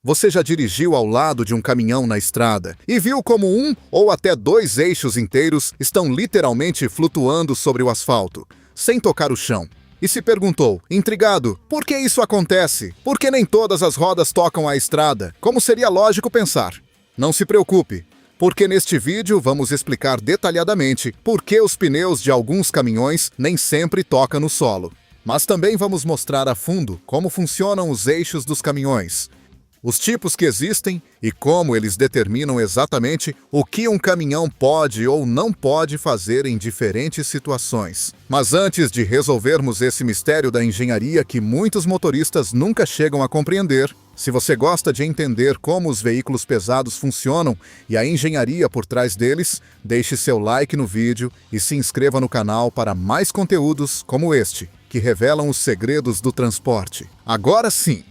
Você já dirigiu ao lado de um caminhão na estrada e viu como um ou até dois eixos inteiros estão literalmente flutuando sobre o asfalto, sem tocar o chão? E se perguntou, intrigado, por que isso acontece? Por que nem todas as rodas tocam a estrada, como seria lógico pensar? Não se preocupe, porque neste vídeo vamos explicar detalhadamente por que os pneus de alguns caminhões nem sempre tocam no solo. Mas também vamos mostrar a fundo como funcionam os eixos dos caminhões, os tipos que existem e como eles determinam exatamente o que um caminhão pode ou não pode fazer em diferentes situações. Mas antes de resolvermos esse mistério da engenharia que muitos motoristas nunca chegam a compreender, se você gosta de entender como os veículos pesados funcionam e a engenharia por trás deles, deixe seu like no vídeo e se inscreva no canal para mais conteúdos como este, que revelam os segredos do transporte. Agora sim!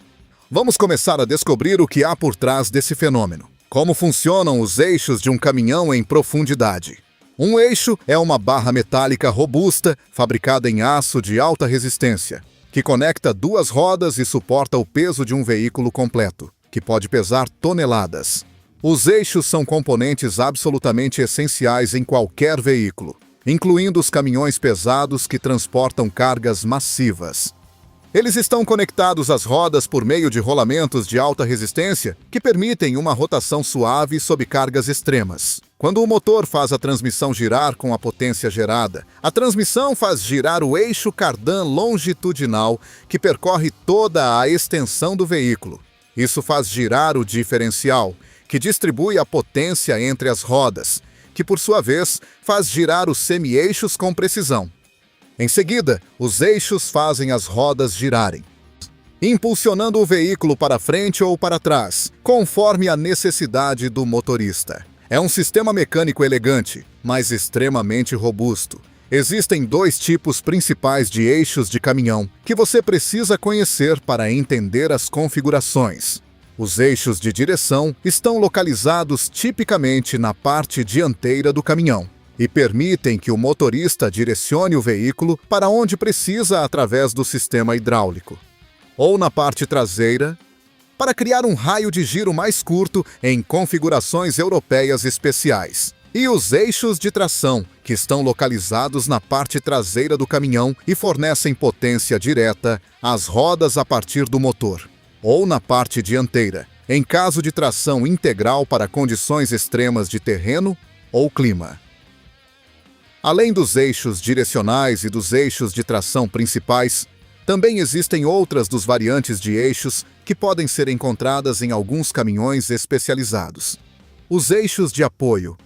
Vamos começar a descobrir o que há por trás desse fenômeno. Como funcionam os eixos de um caminhão em profundidade. Um eixo é uma barra metálica robusta, fabricada em aço de alta resistência, que conecta duas rodas e suporta o peso de um veículo completo, que pode pesar toneladas. Os eixos são componentes absolutamente essenciais em qualquer veículo, incluindo os caminhões pesados que transportam cargas massivas. Eles estão conectados às rodas por meio de rolamentos de alta resistência que permitem uma rotação suave sob cargas extremas. Quando o motor faz a transmissão girar com a potência gerada, a transmissão faz girar o eixo cardan longitudinal que percorre toda a extensão do veículo. Isso faz girar o diferencial, que distribui a potência entre as rodas, que por sua vez faz girar os semi-eixos com precisão. Em seguida, os eixos fazem as rodas girarem, impulsionando o veículo para frente ou para trás, conforme a necessidade do motorista. É um sistema mecânico elegante, mas extremamente robusto. Existem dois tipos principais de eixos de caminhão que você precisa conhecer para entender as configurações. Os eixos de direção estão localizados tipicamente na parte dianteira do caminhão e permitem que o motorista direcione o veículo para onde precisa através do sistema hidráulico. Ou na parte traseira, para criar um raio de giro mais curto em configurações europeias especiais. E os eixos de tração, que estão localizados na parte traseira do caminhão e fornecem potência direta às rodas a partir do motor. Ou na parte dianteira, em caso de tração integral para condições extremas de terreno ou clima. Além dos eixos direcionais e dos eixos de tração principais, também existem outras dos variantes de eixos que podem ser encontradas em alguns caminhões especializados. Os eixos de apoio,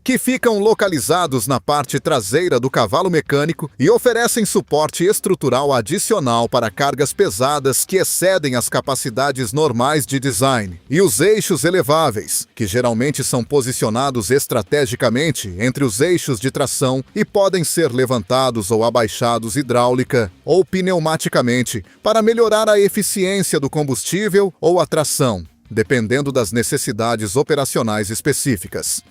que ficam localizados na parte traseira do cavalo mecânico e oferecem suporte estrutural adicional para cargas pesadas que excedem as capacidades normais de design. E os eixos eleváveis, que geralmente são posicionados estrategicamente entre os eixos de tração e podem ser levantados ou abaixados hidráulica ou pneumaticamente para melhorar a eficiência do combustível ou a tração, dependendo das necessidades operacionais específicas.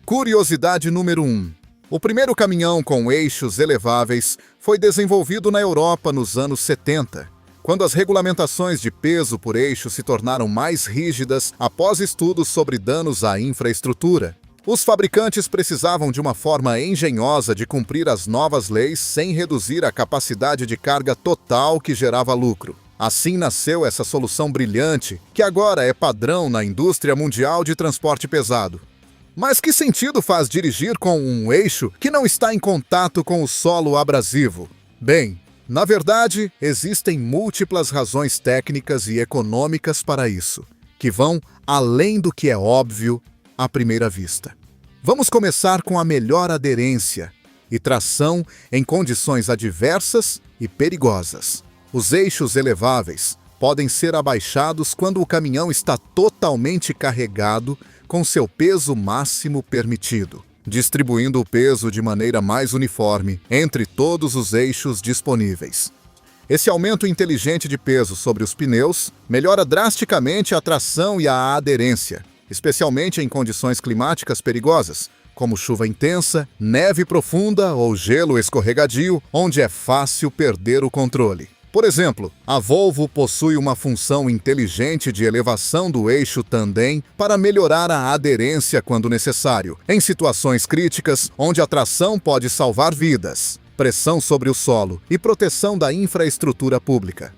Curiosidade número 1. O primeiro caminhão com eixos eleváveis foi desenvolvido na Europa nos anos 70, quando as regulamentações de peso por eixo se tornaram mais rígidas após estudos sobre danos à infraestrutura. Os fabricantes precisavam de uma forma engenhosa de cumprir as novas leis sem reduzir a capacidade de carga total que gerava lucro. Assim nasceu essa solução brilhante, que agora é padrão na indústria mundial de transporte pesado. Mas que sentido faz dirigir com um eixo que não está em contato com o solo abrasivo? Bem, na verdade, existem múltiplas razões técnicas e econômicas para isso, que vão além do que é óbvio à primeira vista. Vamos começar com a melhor aderência e tração em condições adversas e perigosas. Os eixos eleváveis podem ser abaixados quando o caminhão está totalmente carregado com seu peso máximo permitido, distribuindo o peso de maneira mais uniforme entre todos os eixos disponíveis. Esse aumento inteligente de peso sobre os pneus melhora drasticamente a tração e a aderência, especialmente em condições climáticas perigosas, como chuva intensa, neve profunda ou gelo escorregadio, onde é fácil perder o controle. Por exemplo, a Volvo possui uma função inteligente de elevação do eixo tandem para melhorar a aderência quando necessário, em situações críticas onde a tração pode salvar vidas, pressão sobre o solo e proteção da infraestrutura pública.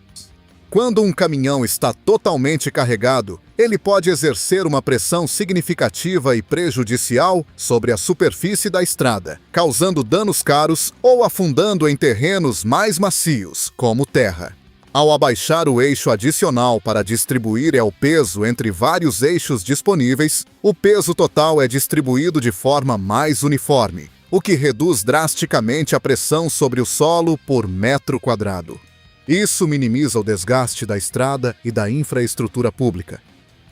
Quando um caminhão está totalmente carregado, ele pode exercer uma pressão significativa e prejudicial sobre a superfície da estrada, causando danos caros ou afundando em terrenos mais macios, como terra. Ao abaixar o eixo adicional para distribuir o peso entre vários eixos disponíveis, o peso total é distribuído de forma mais uniforme, o que reduz drasticamente a pressão sobre o solo por metro quadrado. Isso minimiza o desgaste da estrada e da infraestrutura pública,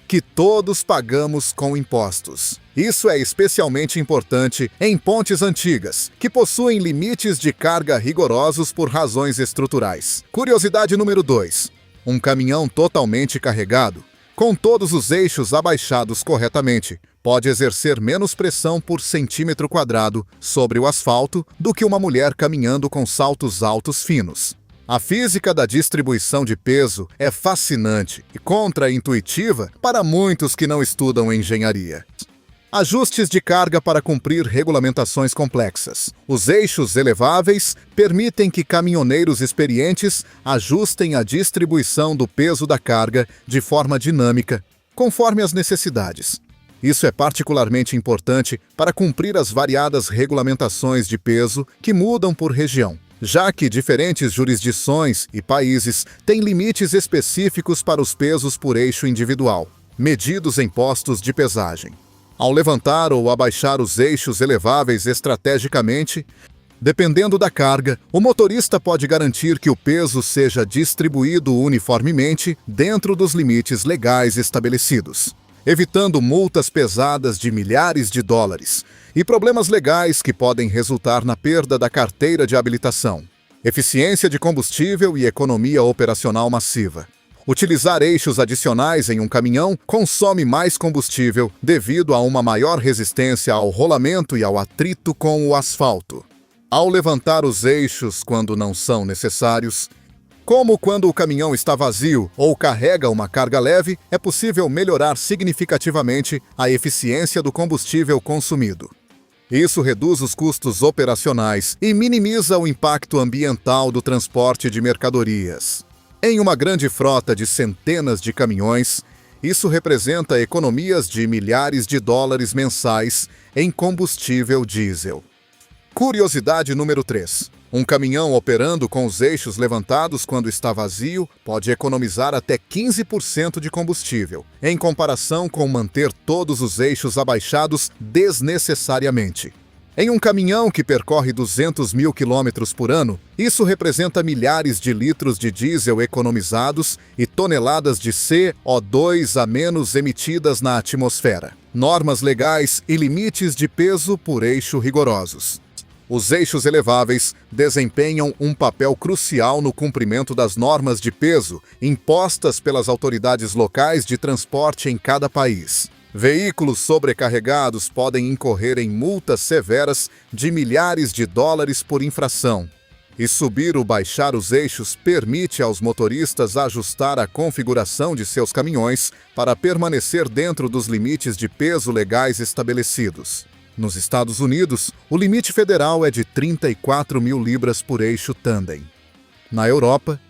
que todos pagamos com impostos. Isso é especialmente importante em pontes antigas, que possuem limites de carga rigorosos por razões estruturais. Curiosidade número 2. Um caminhão totalmente carregado, com todos os eixos abaixados corretamente, pode exercer menos pressão por centímetro quadrado sobre o asfalto do que uma mulher caminhando com saltos altos finos. A física da distribuição de peso é fascinante e contra-intuitiva para muitos que não estudam engenharia. Ajustes de carga para cumprir regulamentações complexas. Os eixos eleváveis permitem que caminhoneiros experientes ajustem a distribuição do peso da carga de forma dinâmica, conforme as necessidades. Isso é particularmente importante para cumprir as variadas regulamentações de peso que mudam por região, já que diferentes jurisdições e países têm limites específicos para os pesos por eixo individual, medidos em postos de pesagem. Ao levantar ou abaixar os eixos eleváveis estrategicamente, dependendo da carga, o motorista pode garantir que o peso seja distribuído uniformemente dentro dos limites legais estabelecidos, evitando multas pesadas de milhares de dólares e problemas legais que podem resultar na perda da carteira de habilitação. Eficiência de combustível e economia operacional massiva. Utilizar eixos adicionais em um caminhão consome mais combustível devido a uma maior resistência ao rolamento e ao atrito com o asfalto. Ao levantar os eixos quando não são necessários, como quando o caminhão está vazio ou carrega uma carga leve, é possível melhorar significativamente a eficiência do combustível consumido. Isso reduz os custos operacionais e minimiza o impacto ambiental do transporte de mercadorias. Em uma grande frota de centenas de caminhões, isso representa economias de milhares de dólares mensais em combustível diesel. Curiosidade número 3. Um caminhão operando com os eixos levantados quando está vazio pode economizar até 15% de combustível, em comparação com manter todos os eixos abaixados desnecessariamente. Em um caminhão que percorre 200 mil quilômetros por ano, isso representa milhares de litros de diesel economizados e toneladas de CO2 a menos emitidas na atmosfera. Normas legais e limites de peso por eixo rigorosos. Os eixos eleváveis desempenham um papel crucial no cumprimento das normas de peso impostas pelas autoridades locais de transporte em cada país. Veículos sobrecarregados podem incorrer em multas severas de milhares de dólares por infração. E subir ou baixar os eixos permite aos motoristas ajustar a configuração de seus caminhões para permanecer dentro dos limites de peso legais estabelecidos. Nos Estados Unidos, o limite federal é de 34 mil libras por eixo tandem. Na Europa,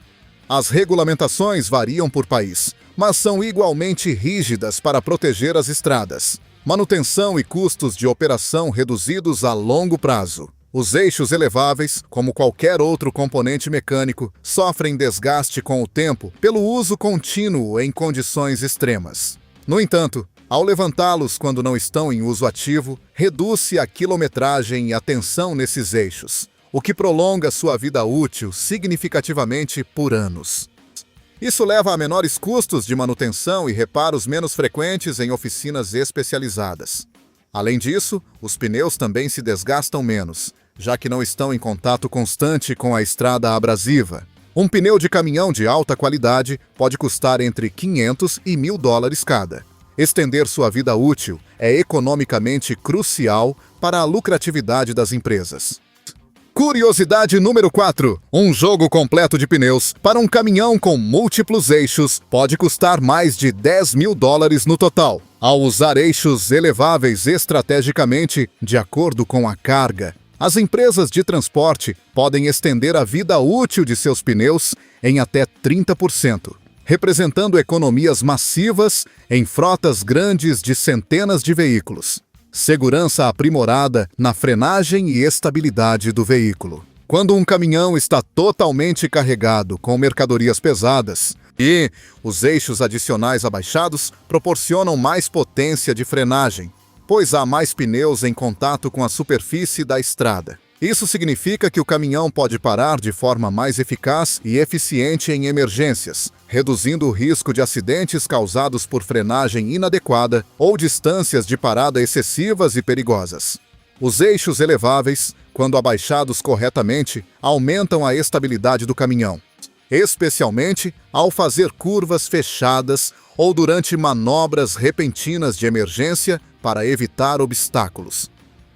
as regulamentações variam por país, mas são igualmente rígidas para proteger as estradas. Manutenção e custos de operação reduzidos a longo prazo. Os eixos eleváveis, como qualquer outro componente mecânico, sofrem desgaste com o tempo pelo uso contínuo em condições extremas. No entanto, ao levantá-los quando não estão em uso ativo, reduz-se a quilometragem e a tensão nesses eixos, o que prolonga sua vida útil significativamente por anos. Isso leva a menores custos de manutenção e reparos menos frequentes em oficinas especializadas. Além disso, os pneus também se desgastam menos, já que não estão em contato constante com a estrada abrasiva. Um pneu de caminhão de alta qualidade pode custar entre 500 e 1.000 dólares cada. Estender sua vida útil é economicamente crucial para a lucratividade das empresas. Curiosidade número 4. Um jogo completo de pneus para um caminhão com múltiplos eixos pode custar mais de US$ 10.000 no total. Ao usar eixos eleváveis estrategicamente de acordo com a carga, as empresas de transporte podem estender a vida útil de seus pneus em até 30%, representando economias massivas em frotas grandes de centenas de veículos. Segurança aprimorada na frenagem e estabilidade do veículo. Quando um caminhão está totalmente carregado com mercadorias pesadas e os eixos adicionais abaixados proporcionam mais potência de frenagem, pois há mais pneus em contato com a superfície da estrada. Isso significa que o caminhão pode parar de forma mais eficaz e eficiente em emergências, reduzindo o risco de acidentes causados por frenagem inadequada ou distâncias de parada excessivas e perigosas. Os eixos eleváveis, quando abaixados corretamente, aumentam a estabilidade do caminhão, especialmente ao fazer curvas fechadas ou durante manobras repentinas de emergência para evitar obstáculos.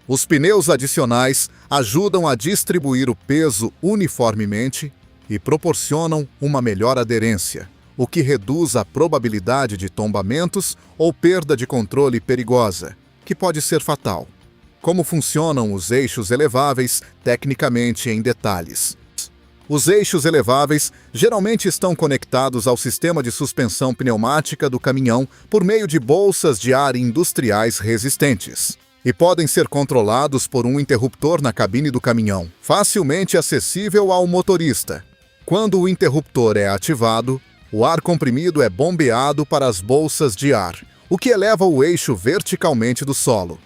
Os pneus adicionais ajudam a distribuir o peso uniformemente e proporcionam uma melhor aderência, o que reduz a probabilidade de tombamentos ou perda de controle perigosa, que pode ser fatal. Como funcionam os eixos eleváveis, tecnicamente em detalhes. Os eixos eleváveis geralmente estão conectados ao sistema de suspensão pneumática do caminhão por meio de bolsas de ar industriais resistentes e podem ser controlados por um interruptor na cabine do caminhão, facilmente acessível ao motorista. Quando o interruptor é ativado, o ar comprimido é bombeado para as bolsas de ar, o que eleva o eixo verticalmente do solo.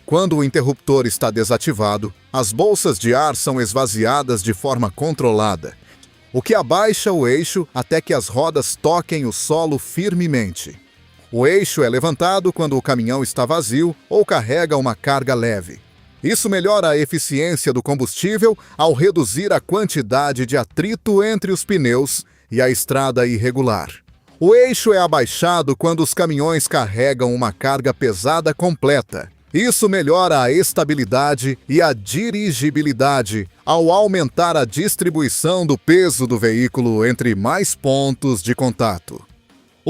Quando o interruptor está desativado, as bolsas de ar são esvaziadas de forma controlada, o que abaixa o eixo até que as rodas toquem o solo firmemente. O eixo é levantado quando o caminhão está vazio ou carrega uma carga leve. Isso melhora a eficiência do combustível ao reduzir a quantidade de atrito entre os pneus e a estrada irregular. O eixo é abaixado quando os caminhões carregam uma carga pesada completa. Isso melhora a estabilidade e a dirigibilidade ao aumentar a distribuição do peso do veículo entre mais pontos de contato.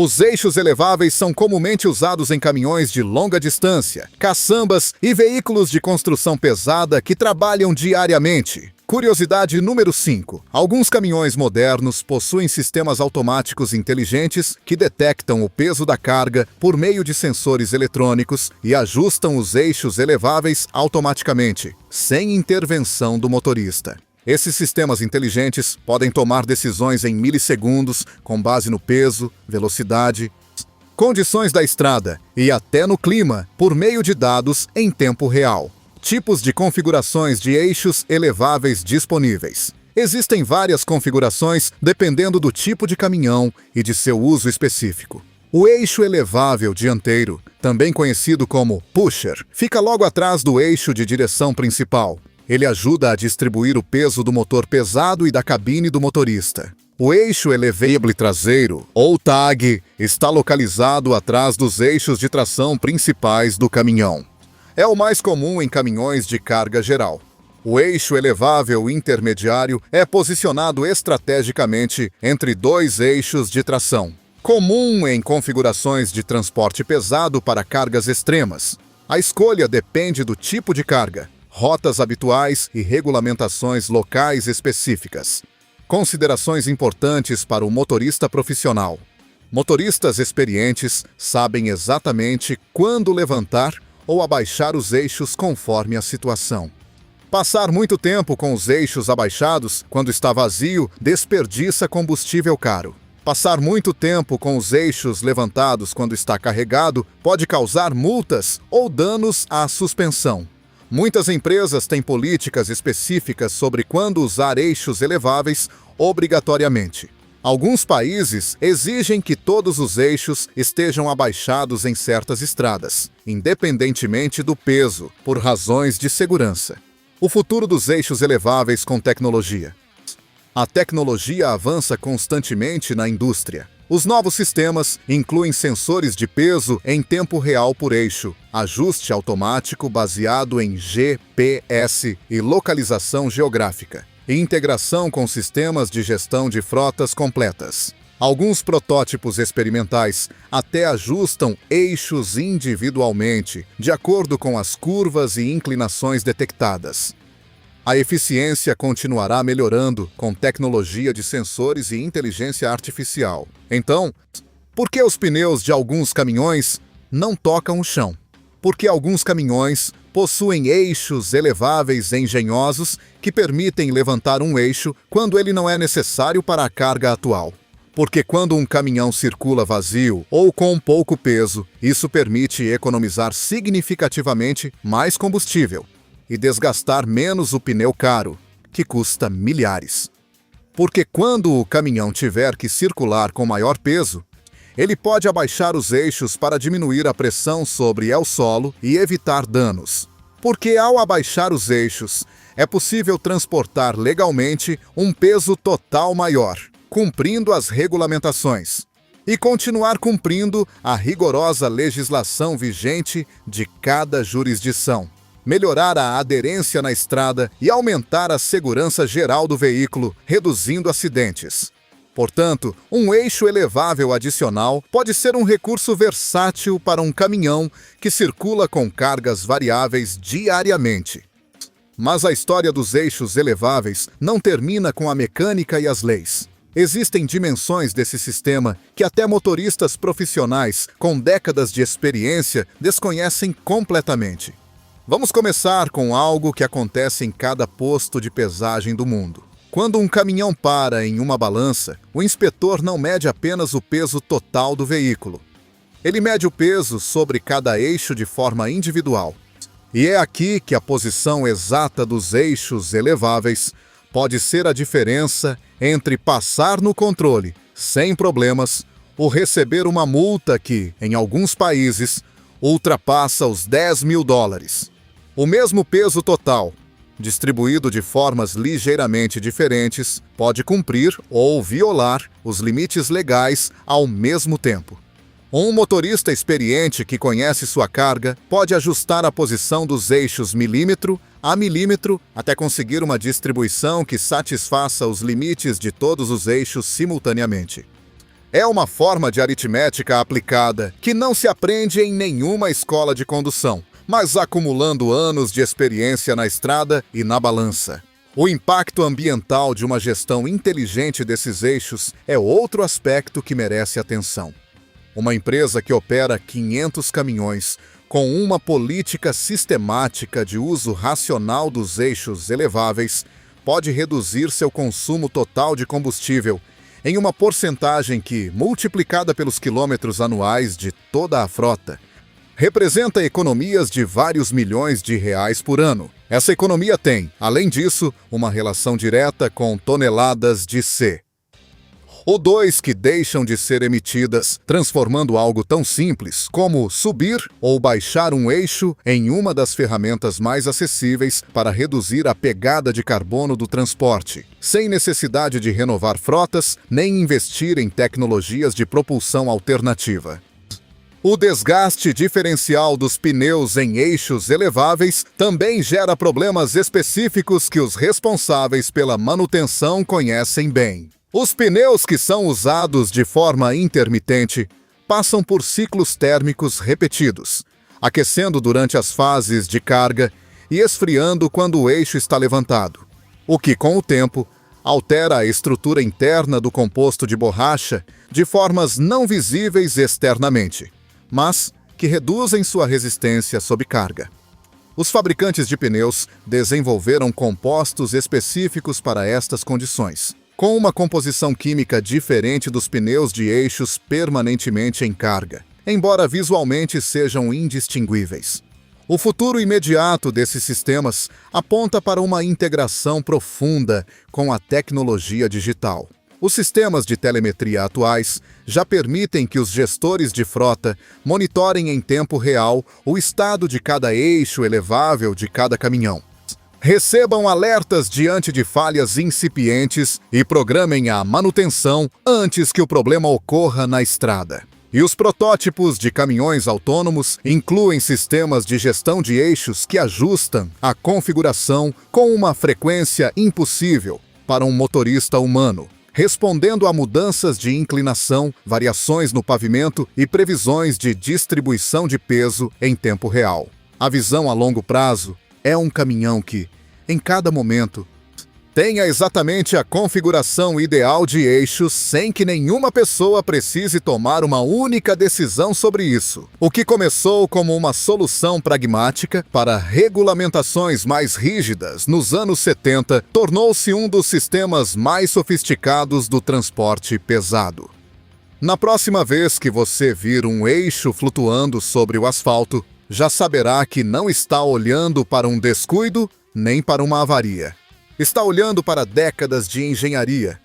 Os eixos eleváveis são comumente usados em caminhões de longa distância, caçambas e veículos de construção pesada que trabalham diariamente. Curiosidade número 5. Alguns caminhões modernos possuem sistemas automáticos inteligentes que detectam o peso da carga por meio de sensores eletrônicos e ajustam os eixos eleváveis automaticamente, sem intervenção do motorista. Esses sistemas inteligentes podem tomar decisões em milissegundos com base no peso, velocidade, condições da estrada e até no clima, por meio de dados em tempo real. Tipos de configurações de eixos eleváveis disponíveis. Existem várias configurações dependendo do tipo de caminhão e de seu uso específico. O eixo elevável dianteiro, também conhecido como pusher, fica logo atrás do eixo de direção principal. Ele ajuda a distribuir o peso do motor pesado e da cabine do motorista. O eixo elevable traseiro, ou TAG, está localizado atrás dos eixos de tração principais do caminhão. É o mais comum em caminhões de carga geral. O eixo elevável intermediário é posicionado estrategicamente entre dois eixos de tração, comum em configurações de transporte pesado para cargas extremas. A escolha depende do tipo de carga, rotas habituais e regulamentações locais específicas. Considerações importantes para o motorista profissional. Motoristas experientes sabem exatamente quando levantar ou abaixar os eixos conforme a situação. Passar muito tempo com os eixos abaixados quando está vazio desperdiça combustível caro. Passar muito tempo com os eixos levantados quando está carregado pode causar multas ou danos à suspensão. Muitas empresas têm políticas específicas sobre quando usar eixos eleváveis obrigatoriamente. Alguns países exigem que todos os eixos estejam abaixados em certas estradas, independentemente do peso, por razões de segurança. O futuro dos eixos eleváveis com tecnologia. A tecnologia avança constantemente na indústria. Os novos sistemas incluem sensores de peso em tempo real por eixo, ajuste automático baseado em GPS e localização geográfica, e integração com sistemas de gestão de frotas completas. Alguns protótipos experimentais até ajustam eixos individualmente, de acordo com as curvas e inclinações detectadas. A eficiência continuará melhorando com tecnologia de sensores e inteligência artificial. Então, por que os pneus de alguns caminhões não tocam o chão? Porque alguns caminhões possuem eixos eleváveis engenhosos que permitem levantar um eixo quando ele não é necessário para a carga atual. Porque quando um caminhão circula vazio ou com pouco peso, isso permite economizar significativamente mais combustível e desgastar menos o pneu caro, que custa milhares. Porque quando o caminhão tiver que circular com maior peso, ele pode abaixar os eixos para diminuir a pressão sobre o solo e evitar danos. Porque ao abaixar os eixos, é possível transportar legalmente um peso total maior, cumprindo as regulamentações, e continuar cumprindo a rigorosa legislação vigente de cada jurisdição. Melhorar a aderência na estrada e aumentar a segurança geral do veículo, reduzindo acidentes. Portanto, um eixo elevável adicional pode ser um recurso versátil para um caminhão que circula com cargas variáveis diariamente. Mas a história dos eixos eleváveis não termina com a mecânica e as leis. Existem dimensões desse sistema que até motoristas profissionais com décadas de experiência desconhecem completamente. Vamos começar com algo que acontece em cada posto de pesagem do mundo. Quando um caminhão para em uma balança, o inspetor não mede apenas o peso total do veículo. Ele mede o peso sobre cada eixo de forma individual. E é aqui que a posição exata dos eixos eleváveis pode ser a diferença entre passar no controle, sem problemas, ou receber uma multa que, em alguns países, ultrapassa os $10.000. O mesmo peso total, distribuído de formas ligeiramente diferentes, pode cumprir ou violar os limites legais ao mesmo tempo. Um motorista experiente que conhece sua carga pode ajustar a posição dos eixos milímetro a milímetro até conseguir uma distribuição que satisfaça os limites de todos os eixos simultaneamente. É uma forma de aritmética aplicada que não se aprende em nenhuma escola de condução, mas acumulando anos de experiência na estrada e na balança. O impacto ambiental de uma gestão inteligente desses eixos é outro aspecto que merece atenção. Uma empresa que opera 500 caminhões com uma política sistemática de uso racional dos eixos eleváveis pode reduzir seu consumo total de combustível em uma porcentagem que, multiplicada pelos quilômetros anuais de toda a frota, representa economias de vários milhões de reais por ano. Essa economia tem, além disso, uma relação direta com toneladas de CO2 que deixam de ser emitidas, transformando algo tão simples como subir ou baixar um eixo em uma das ferramentas mais acessíveis para reduzir a pegada de carbono do transporte, sem necessidade de renovar frotas nem investir em tecnologias de propulsão alternativa. O desgaste diferencial dos pneus em eixos eleváveis também gera problemas específicos que os responsáveis pela manutenção conhecem bem. Os pneus que são usados de forma intermitente passam por ciclos térmicos repetidos, aquecendo durante as fases de carga e esfriando quando o eixo está levantado, o que, com o tempo, altera a estrutura interna do composto de borracha de formas não visíveis externamente, mas que reduzem sua resistência sob carga. Os fabricantes de pneus desenvolveram compostos específicos para estas condições, com uma composição química diferente dos pneus de eixos permanentemente em carga, embora visualmente sejam indistinguíveis. O futuro imediato desses sistemas aponta para uma integração profunda com a tecnologia digital. Os sistemas de telemetria atuais já permitem que os gestores de frota monitorem em tempo real o estado de cada eixo elevável de cada caminhão, Recebam alertas diante de falhas incipientes e programem a manutenção antes que o problema ocorra na estrada. E os protótipos de caminhões autônomos incluem sistemas de gestão de eixos que ajustam a configuração com uma frequência impossível para um motorista humano, respondendo a mudanças de inclinação, variações no pavimento e previsões de distribuição de peso em tempo real. A visão a longo prazo é um caminhão que, em cada momento, tenha exatamente a configuração ideal de eixos sem que nenhuma pessoa precise tomar uma única decisão sobre isso. O que começou como uma solução pragmática para regulamentações mais rígidas nos anos 70 tornou-se um dos sistemas mais sofisticados do transporte pesado. Na próxima vez que você vir um eixo flutuando sobre o asfalto, já saberá que não está olhando para um descuido nem para uma avaria. Está olhando para décadas de engenharia,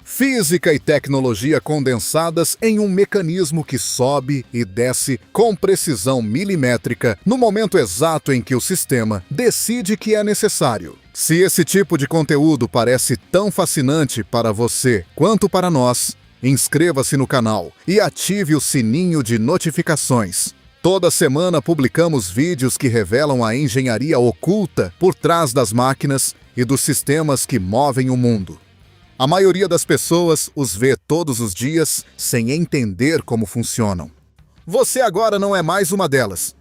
física e tecnologia condensadas em um mecanismo que sobe e desce com precisão milimétrica no momento exato em que o sistema decide que é necessário. Se esse tipo de conteúdo parece tão fascinante para você quanto para nós, inscreva-se no canal e ative o sininho de notificações. Toda semana publicamos vídeos que revelam a engenharia oculta por trás das máquinas e dos sistemas que movem o mundo. A maioria das pessoas os vê todos os dias sem entender como funcionam. Você agora não é mais uma delas.